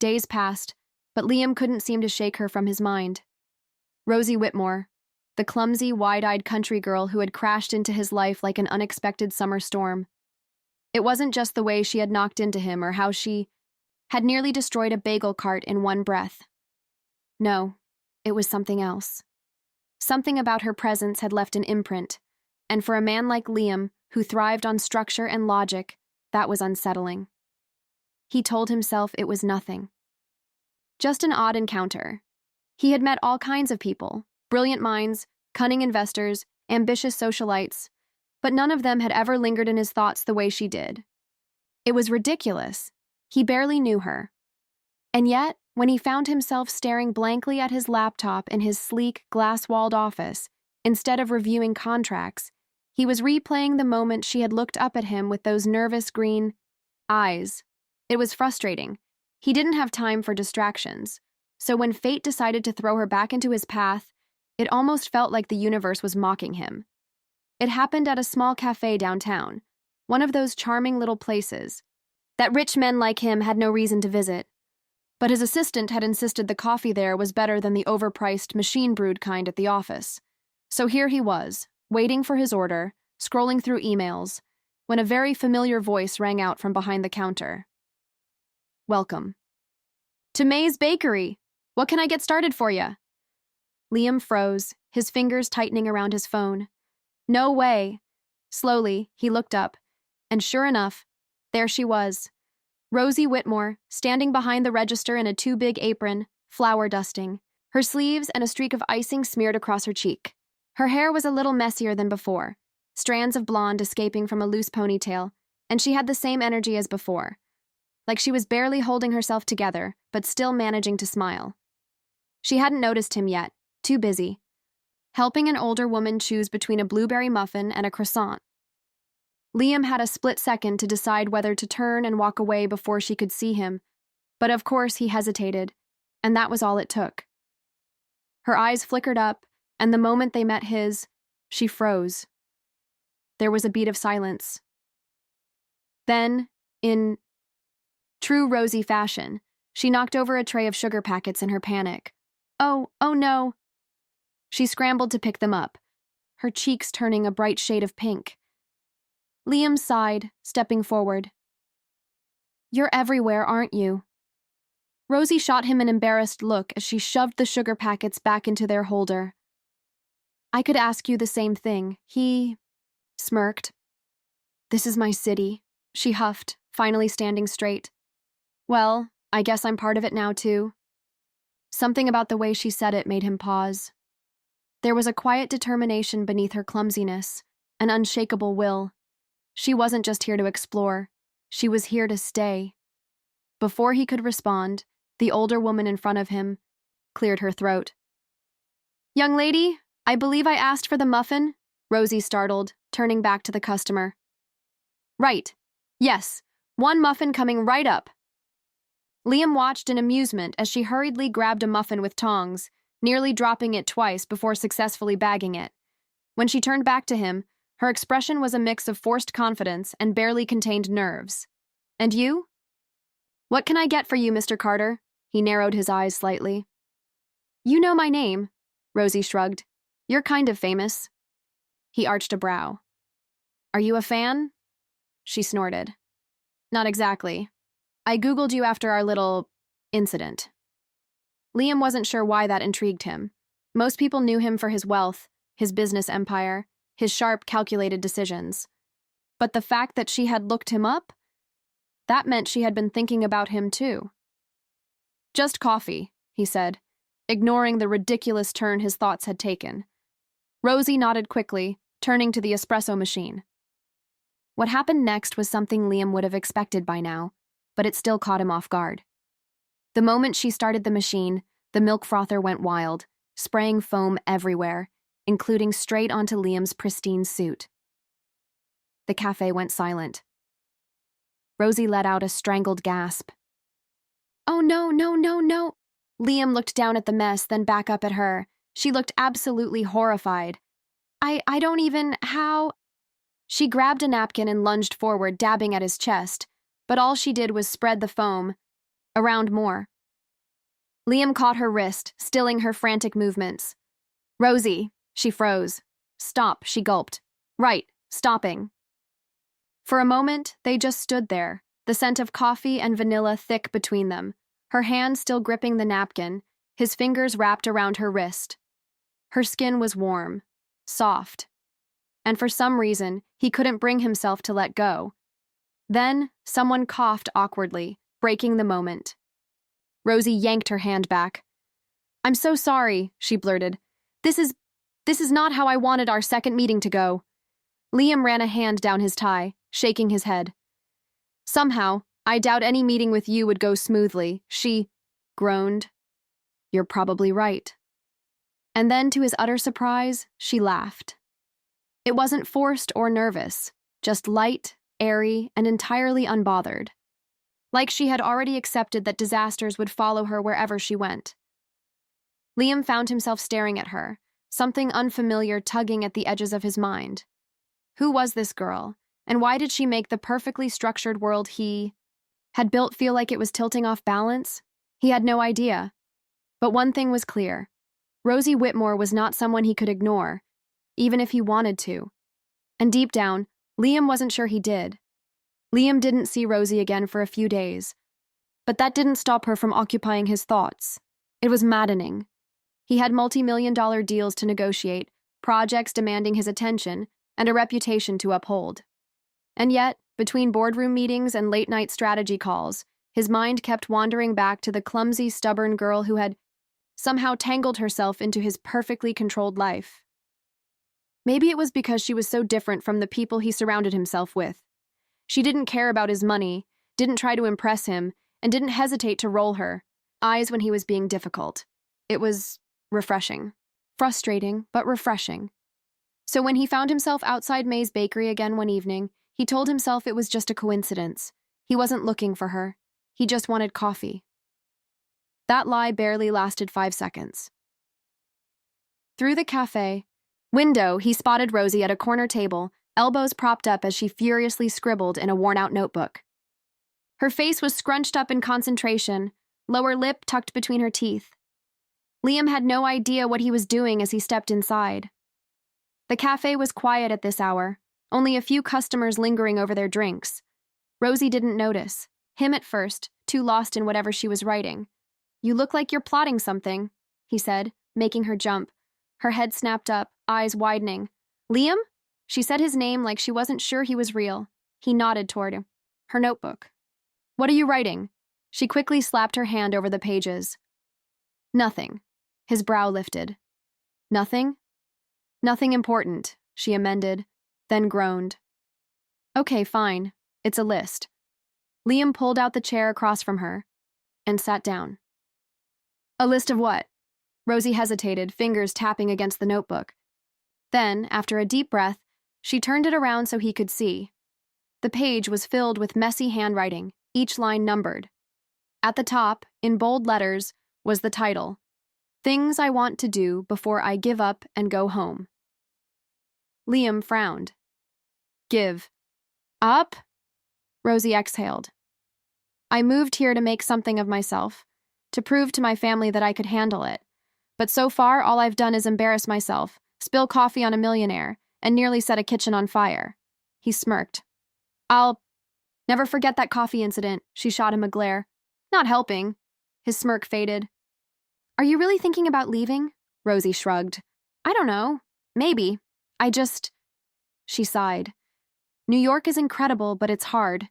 Days passed, but Liam couldn't seem to shake her from his mind. Rosie Whitmore, the clumsy, wide-eyed country girl who had crashed into his life like an unexpected summer storm. It wasn't just the way she had knocked into him or how she had nearly destroyed a bagel cart in one breath. No, it was something else. Something about her presence had left an imprint, and for a man like Liam, who thrived on structure and logic, that was unsettling. He told himself it was nothing. Just an odd encounter. He had met all kinds of people, brilliant minds, cunning investors, ambitious socialites, but none of them had ever lingered in his thoughts the way she did. It was ridiculous. He barely knew her. And yet, when he found himself staring blankly at his laptop in his sleek, glass-walled office, instead of reviewing contracts, he was replaying the moment she had looked up at him with those nervous green eyes. It was frustrating. He didn't have time for distractions, so when fate decided to throw her back into his path, it almost felt like the universe was mocking him. It happened at a small cafe downtown, one of those charming little places that rich men like him had no reason to visit. But his assistant had insisted the coffee there was better than the overpriced, machine-brewed kind at the office. So here he was, waiting for his order, scrolling through emails, when a very familiar voice rang out from behind the counter. "Welcome to May's Bakery. What can I get started for you?" Liam froze, his fingers tightening around his phone. No way. Slowly, he looked up, and sure enough, there she was. Rosie Whitmore, standing behind the register in a too-big apron, flour dusting, her sleeves and a streak of icing smeared across her cheek. Her hair was a little messier than before, strands of blonde escaping from a loose ponytail, and she had the same energy as before, like she was barely holding herself together, but still managing to smile. She hadn't noticed him yet, too busy, helping an older woman choose between a blueberry muffin and a croissant. Liam had a split second to decide whether to turn and walk away before she could see him, but of course he hesitated, and that was all it took. Her eyes flickered up, and the moment they met his, she froze. There was a beat of silence. Then, in true Rosie fashion, she knocked over a tray of sugar packets in her panic. Oh no! She scrambled to pick them up, her cheeks turning a bright shade of pink. Liam sighed, stepping forward. "You're everywhere, aren't you?" Rosie shot him an embarrassed look as she shoved the sugar packets back into their holder. "I could ask you the same thing," he smirked. "This is my city," she huffed, finally standing straight. "Well, I guess I'm part of it now, too." Something about the way she said it made him pause. There was a quiet determination beneath her clumsiness, an unshakable will. She wasn't just here to explore, she was here to stay. Before he could respond, the older woman in front of him cleared her throat. "Young lady, I believe I asked for the muffin," Rosie startled, turning back to the customer. "Right. Yes, one muffin coming right up." Liam watched in amusement as she hurriedly grabbed a muffin with tongs, nearly dropping it twice before successfully bagging it. When she turned back to him, her expression was a mix of forced confidence and barely contained nerves. "And you?" "What can I get for you, Mr. Carter?" He narrowed his eyes slightly. "You know my name," Rosie shrugged. "You're kind of famous." He arched a brow. "Are you a fan?" She snorted. "Not exactly. I Googled you after our little incident." Liam wasn't sure why that intrigued him. Most people knew him for his wealth, his business empire, his sharp, calculated decisions. But the fact that she had looked him up? That meant she had been thinking about him too. "Just coffee," he said, ignoring the ridiculous turn his thoughts had taken. Rosie nodded quickly, turning to the espresso machine. What happened next was something Liam would have expected by now, but it still caught him off guard. The moment she started the machine, the milk frother went wild, spraying foam everywhere, including straight onto Liam's pristine suit. The cafe went silent. Rosie let out a strangled gasp. "Oh no, no, no, no!" Liam looked down at the mess, then back up at her. She looked absolutely horrified. I don't even, how?" She grabbed a napkin and lunged forward, dabbing at his chest, but all she did was spread the foam around more, Liam caught her wrist, stilling her frantic movements. Rosie, she froze. Stop, she gulped. Right, stopping. For a moment, they just stood there, the scent of coffee and vanilla thick between them, her hand still gripping the napkin, his fingers wrapped around her wrist. Her skin was warm, soft, and for some reason, he couldn't bring himself to let go. Then, someone coughed awkwardly, breaking the moment. Rosie yanked her hand back. I'm so sorry, she blurted. This is not how I wanted our second meeting to go. Liam ran a hand down his tie, shaking his head. Somehow, I doubt any meeting with you would go smoothly, she groaned. You're probably right. And then, to his utter surprise, she laughed. It wasn't forced or nervous, just light, airy, and entirely unbothered. Like she had already accepted that disasters would follow her wherever she went. Liam found himself staring at her, something unfamiliar tugging at the edges of his mind. Who was this girl, and why did she make the perfectly structured world he had built feel like it was tilting off balance? He had no idea. But one thing was clear. Rosie Whitmore was not someone he could ignore, even if he wanted to. And deep down, Liam wasn't sure he did. Liam didn't see Rosie again for a few days. But that didn't stop her from occupying his thoughts. It was maddening. He had multi-million-dollar deals to negotiate, projects demanding his attention, and a reputation to uphold. And yet, between boardroom meetings and late-night strategy calls, his mind kept wandering back to the clumsy, stubborn girl who had somehow tangled herself into his perfectly controlled life. Maybe it was because she was so different from the people he surrounded himself with. She didn't care about his money, didn't try to impress him, and didn't hesitate to roll her eyes when he was being difficult. It was refreshing. Frustrating, but refreshing. So when he found himself outside May's bakery again one evening, he told himself it was just a coincidence. He wasn't looking for her. He just wanted coffee. That lie barely lasted 5 seconds. Through the cafe window, he spotted Rosie at a corner table, elbows propped up as she furiously scribbled in a worn-out notebook. Her face was scrunched up in concentration, lower lip tucked between her teeth. Liam had no idea what he was doing as he stepped inside. The cafe was quiet at this hour, only a few customers lingering over their drinks. Rosie didn't notice him at first, too lost in whatever she was writing. You look like you're plotting something, he said, making her jump. Her head snapped up, eyes widening. Liam? She said his name like she wasn't sure he was real. He nodded toward her notebook. What are you writing? She quickly slapped her hand over the pages. Nothing. His brow lifted. Nothing? Nothing important, she amended, then groaned. Okay, fine. It's a list. Liam pulled out the chair across from her and sat down. A list of what? Rosie hesitated, fingers tapping against the notebook. Then, after a deep breath, she turned it around so he could see. The page was filled with messy handwriting, each line numbered. At the top, in bold letters, was the title, Things I Want to Do Before I Give Up and Go Home. Liam frowned. Give up? Rosie exhaled. I moved here to make something of myself, to prove to my family that I could handle it. But so far, all I've done is embarrass myself, spill coffee on a millionaire, and nearly set a kitchen on fire. He smirked. I'll never forget that coffee incident, she shot him a glare. Not helping. His smirk faded. Are you really thinking about leaving? Rosie shrugged. I don't know. Maybe. She sighed. New York is incredible, but it's hard.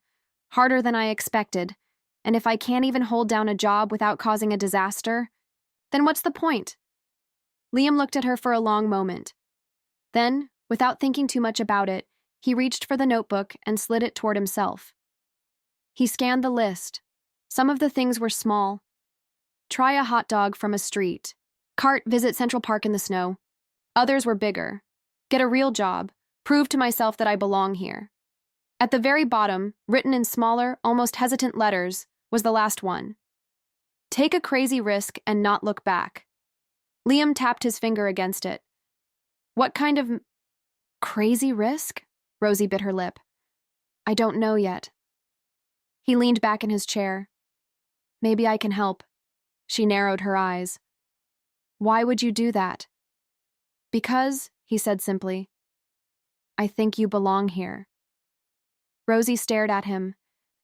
Harder than I expected. And if I can't even hold down a job without causing a disaster, then what's the point? Liam looked at her for a long moment. Then, without thinking too much about it, he reached for the notebook and slid it toward himself. He scanned the list. Some of the things were small. Try a hot dog from a street. Cart visit Central Park in the snow. Others were bigger. Get a real job. Prove to myself that I belong here. At the very bottom, written in smaller, almost hesitant letters, was the last one. Take a crazy risk and not look back. Liam tapped his finger against it. What kind of crazy risk? Rosie bit her lip. I don't know yet. He leaned back in his chair. Maybe I can help. She narrowed her eyes. Why would you do that? Because, he said simply, I think you belong here. Rosie stared at him,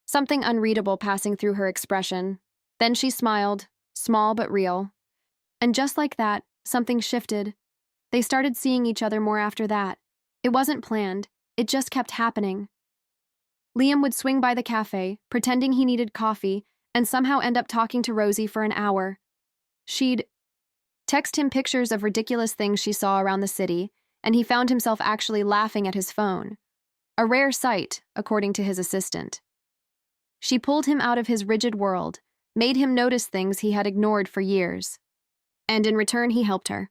something unreadable passing through her expression. Then she smiled, small but real. And just like that, something shifted. They started seeing each other more after that. It wasn't planned, it just kept happening. Liam would swing by the cafe, pretending he needed coffee, and somehow end up talking to Rosie for an hour. She'd text him pictures of ridiculous things she saw around the city, and he found himself actually laughing at his phone. A rare sight, according to his assistant. She pulled him out of his rigid world, made him notice things he had ignored for years. And in return, he helped her.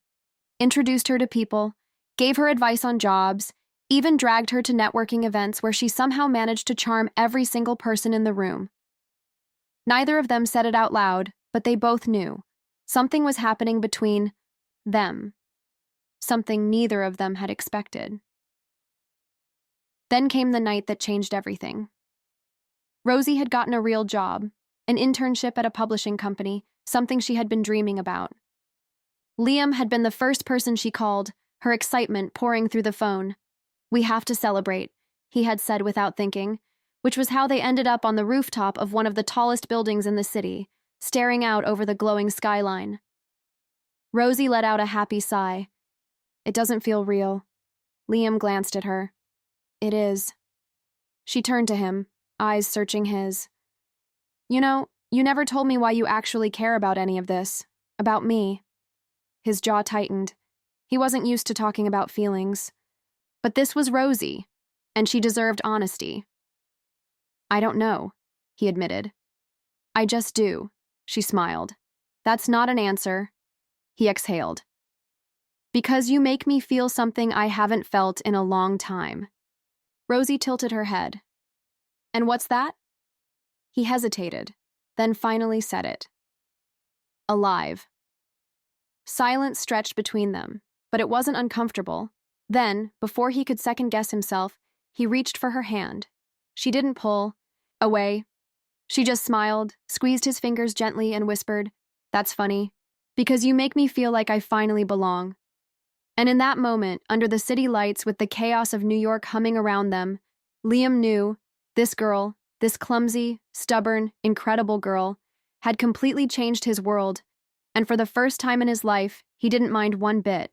Introduced her to people, gave her advice on jobs, even dragged her to networking events where she somehow managed to charm every single person in the room. Neither of them said it out loud, but they both knew. Something was happening between them. Something neither of them had expected. Then came the night that changed everything. Rosie had gotten a real job, an internship at a publishing company, something she had been dreaming about. Liam had been the first person she called, her excitement pouring through the phone. We have to celebrate, he had said without thinking, which was how they ended up on the rooftop of one of the tallest buildings in the city, staring out over the glowing skyline. Rosie let out a happy sigh. It doesn't feel real. Liam glanced at her. It is. She turned to him, eyes searching his. You know, you never told me why you actually care about any of this. About me. His jaw tightened. He wasn't used to talking about feelings. But this was Rosie, and she deserved honesty. I don't know, he admitted. I just do, she smiled. That's not an answer. He exhaled. Because you make me feel something I haven't felt in a long time. Rosie tilted her head. And what's that? He hesitated, then finally said it. Alive. Silence stretched between them, but it wasn't uncomfortable. Then, before he could second-guess himself, he reached for her hand. She didn't pull away. She just smiled, squeezed his fingers gently, and whispered, That's funny, because you make me feel like I finally belong. And in that moment, under the city lights with the chaos of New York humming around them, Liam knew this girl, this clumsy, stubborn, incredible girl, had completely changed his world, and for the first time in his life, he didn't mind one bit.